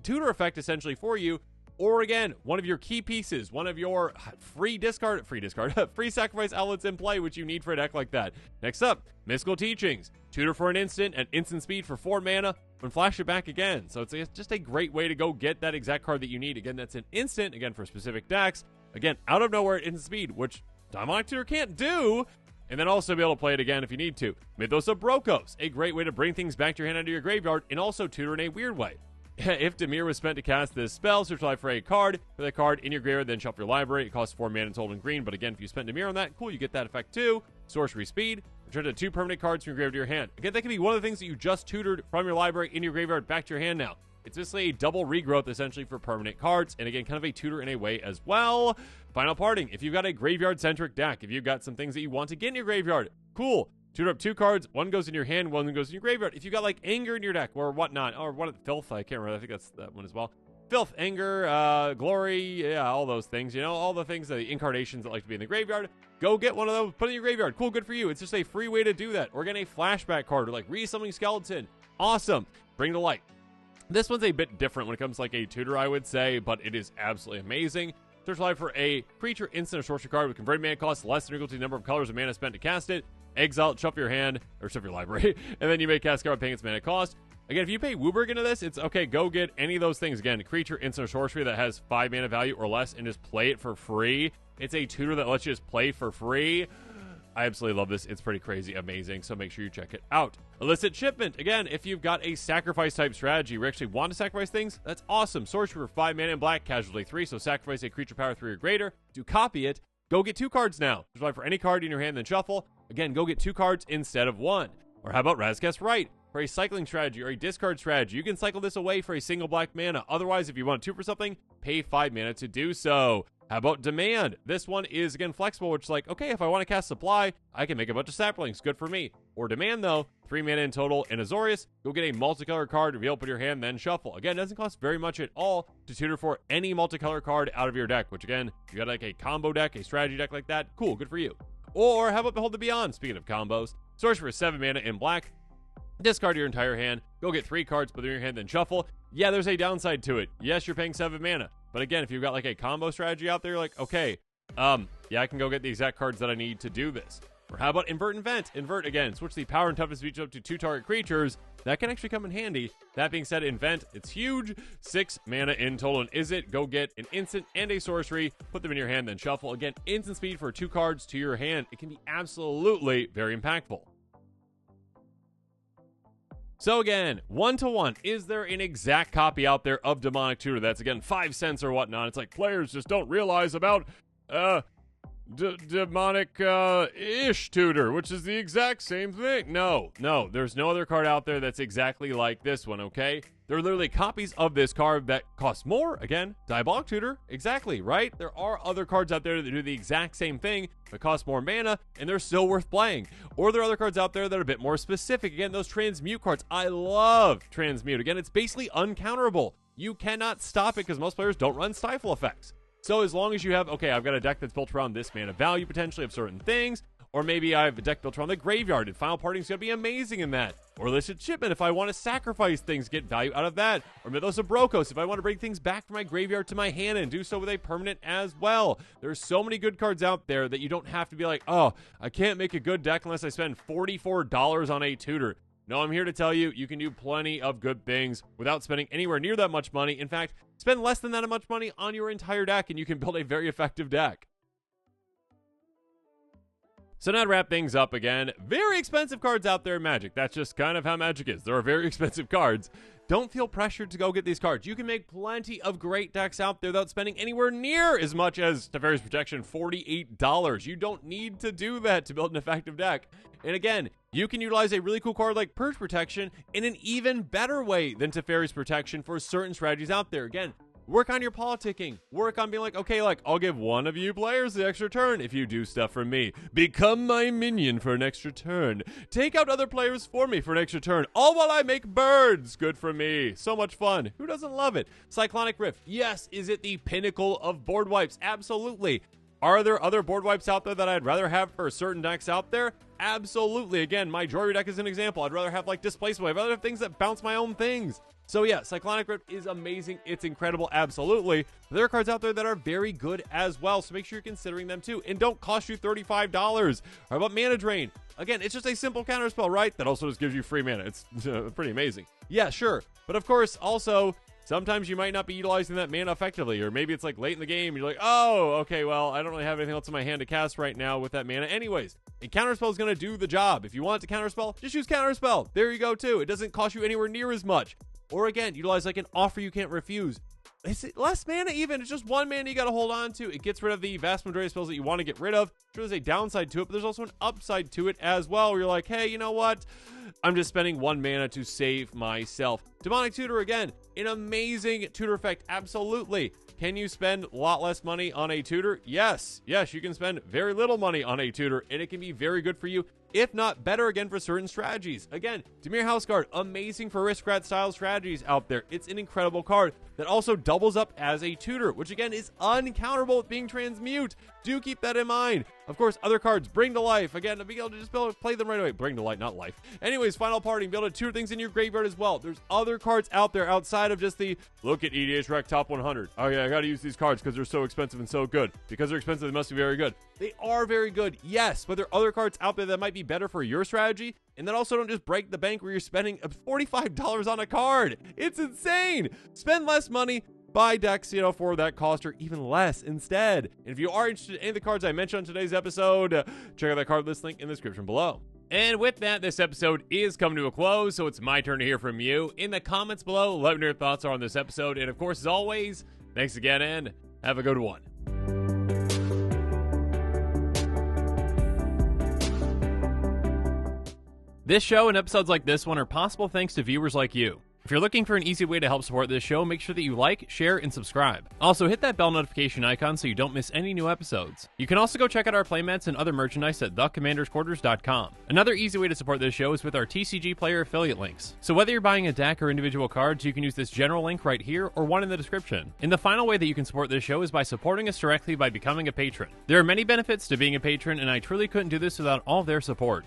tutor effect essentially for you. Or again, one of your key pieces, one of your free sacrifice outlets in play, which you need for a deck like that. Next up, Mystical Teachings. Tutor for an instant and instant speed for 4 mana, and flash it back again. So it's just a great way to go get that exact card that you need. Again, that's an instant, again, for specific decks. Again, out of nowhere at instant speed, which Demonic Tutor can't do. And then also be able to play it again if you need to. Mythos of Brokos, a great way to bring things back to your hand out of your graveyard, and also tutor in a weird way. If Dimir was spent to cast this spell, search life for a card. For that card in your graveyard, then shuffle your library. It costs 4 mana and total in green, but again, if you spend Dimir on that, cool, you get that effect too. Sorcery speed. Return to 2 permanent cards from your graveyard to your hand. Again, that can be one of the things that you just tutored from your library in your graveyard back to your hand now. It's basically a double regrowth, essentially, for permanent cards, and again, kind of a tutor in a way as well. Final parting, if you've got a graveyard-centric deck, if you've got some things that you want to get in your graveyard, cool. Tutor up 2 cards, 1 goes in your hand, 1 goes in your graveyard. If you got like Anger in your deck or whatnot, or what, Filth, I can't remember, I think that's that one as well. Filth, Anger, Glory, yeah, all those things, all the things, the incarnations that like to be in the graveyard. Go get one of those, put it in your graveyard. Cool, good for you. It's just a free way to do that. Or get a flashback card, or like Re-Summoning Skeleton. Awesome. Bring to light. This one's a bit different when it comes to like a tutor, I would say, but it is absolutely amazing. Search live for a creature, instant, or sorcery card with converted mana cost less than or equal to the number of colors of mana spent to cast it. Exile, shuffle your hand, or shuffle your library, and then you may cast a card paying its mana cost. Again, if you pay Wooburg into this, it's okay, go get any of those things. Again, creature, instant, or sorcery that has 5 mana value or less, and just play it for free. It's a tutor that lets you just play for free. I absolutely love this. It's pretty crazy, amazing, so make sure you check it out. Illicit Shipment. Again, if you've got a sacrifice type strategy where you actually want to sacrifice things, that's awesome. Sorcery for 5 mana in black, casualty 3, so sacrifice a creature power 3 or greater. To copy it, go get 2 cards now. Search live for any card in your hand, then shuffle. Again, go get 2 cards instead of 1. Or how about Razcast Right? For a cycling strategy or a discard strategy, you can cycle this away for a single black mana. Otherwise, if you want 2 for something, pay 5 mana to do so. How about Demand? This one is, again, flexible, which is like, okay, if I want to cast Supply, I can make a bunch of saplings. Good for me. Or Demand, though, 3 mana in total. In Azorius, go get a multicolor card, reveal, put your hand, then shuffle. Again, it doesn't cost very much at all to tutor for any multicolor card out of your deck, which, again, if you got like a combo deck, a strategy deck like that, cool, good for you. Or how about Behold the Beyond? Speaking of combos, sorcery for 7 mana in black. Discard your entire hand. Go get 3 cards, put them in your hand, then shuffle. Yeah, there's a downside to it. Yes, you're paying 7 mana. But again, if you've got like a combo strategy out there, you're like, okay, yeah, I can go get the exact cards that I need to do this. Or how about Invert and Vent? Invert, again, switch the power and toughness of each up to 2 target creatures. That can actually come in handy. That being said, Invent, it's huge. 6 mana in total. And is it? Go get an instant and a sorcery. Put them in your hand, then shuffle. Again, instant speed for 2 cards to your hand. It can be absolutely very impactful. So again, 1-to-1, is there an exact copy out there of Demonic Tutor that's, again, 5 cents or whatnot? It's like players just don't realize about Demonic-ish Tutor, which is the exact same thing. No, there's no other card out there that's exactly like this one, okay? There are literally copies of this card that cost more. Again, Diabolic Tutor, exactly, right? There are other cards out there that do the exact same thing but cost more mana, and they're still worth playing. Or there are other cards out there that are a bit more specific. Again, those Transmute cards. I love Transmute. Again, it's basically uncounterable. You cannot stop it because most players don't run Stifle effects. So as long as you have, okay, I've got a deck that's built around this mana value potentially of certain things, or maybe I have a deck built around the graveyard, and Final Parting is going to be amazing in that. Or Illicit Shipment if I want to sacrifice things, get value out of that. Or Mythos of Brokos if I want to bring things back from my graveyard to my hand and do so with a permanent as well. There's so many good cards out there that you don't have to be like, oh, I can't make a good deck unless I spend $44 on a tutor. No, I'm here to tell you, you can do plenty of good things without spending anywhere near that much money. In fact, spend less than that much money on your entire deck, and you can build a very effective deck. So now to wrap things up again, very expensive cards out there in Magic. That's just kind of how Magic is. There are very expensive cards. Don't feel pressured to go get these cards. You can make plenty of great decks out there without spending anywhere near as much as Teferi's Protection, $48. You don't need to do that to build an effective deck. And again, you can utilize a really cool card like Purge Protection in an even better way than Teferi's Protection for certain strategies out there. Again, work on your politicking. Work on being like, okay, like, I'll give one of you players the extra turn if you do stuff for me. Become my minion for an extra turn. Take out other players for me for an extra turn. All while I make birds. Good for me. So much fun. Who doesn't love it? Cyclonic Rift. Yes. Is it the pinnacle of board wipes? Absolutely. Are there other board wipes out there that I'd rather have for certain decks out there? Absolutely. Again, my Joy deck is an example. I'd rather have like displacement. I'd rather have things that bounce my own things. So yeah, Cyclonic Rift is amazing. It's incredible, absolutely. But there are cards out there that are very good as well, so make sure you're considering them too. And don't cost you $35. How about Mana Drain? Again, it's just a simple counterspell, right? That also just gives you free mana. It's pretty amazing. Yeah, sure. But of course, also, sometimes you might not be utilizing that mana effectively, or maybe it's like late in the game, you're like, oh, okay, well, I don't really have anything else in my hand to cast right now with that mana anyways. And Counterspell is going to do the job. If you want it to Counterspell, just use Counterspell. There you go, too. It doesn't cost you anywhere near as much. Or again, utilize like an offer you can't refuse. Is it less mana even? It's just one mana you got to hold on to. It gets rid of the vast majority of spells that you want to get rid of. Sure, there's a downside to it, but there's also an upside to it as well, where you're like, hey, you know what? I'm just spending one mana to save myself. Demonic Tutor, again, an amazing tutor effect, absolutely. Can you spend a lot less money on a tutor? Yes, you can spend very little money on a tutor, and it can be very good for you, if not better again for certain strategies. Again, Dimir Houseguard, amazing for Riskrat style strategies out there. It's an incredible card that also doubles up as a tutor, which again is uncounterable with being transmute. Do keep that in mind. Of course, other cards, Bring to Life. Again, to be able to just play them right away. Bring to Life, not life. Anyways, Final Parting, be able to tutor things in your graveyard as well. There's other cards out there outside of just the, look at EDH Rec Top 100. Oh yeah, I gotta use these cards because they're so expensive and so good. Because they're expensive, they must be very good. They are very good, yes, but there are other cards out there that might be better for your strategy, and that also don't just break the bank where you're spending $45 on a card. It's insane. Spend less money, buy decks, for that cost or even less instead. And if you are interested in any of the cards I mentioned on today's episode, check out that card list link in the description below. And with that, this episode is coming to a close, so it's my turn to hear from you. In the comments below, let me know your thoughts are on this episode. And of course, as always, thanks again and have a good one. This show and episodes like this one are possible thanks to viewers like you. If you're looking for an easy way to help support this show, make sure that you like, share, and subscribe. Also, hit that bell notification icon so you don't miss any new episodes. You can also go check out our playmats and other merchandise at thecommandersquarters.com. Another easy way to support this show is with our TCG player affiliate links. So whether you're buying a deck or individual cards, you can use this general link right here or one in the description. And the final way that you can support this show is by supporting us directly by becoming a patron. There are many benefits to being a patron, and I truly couldn't do this without all of their support.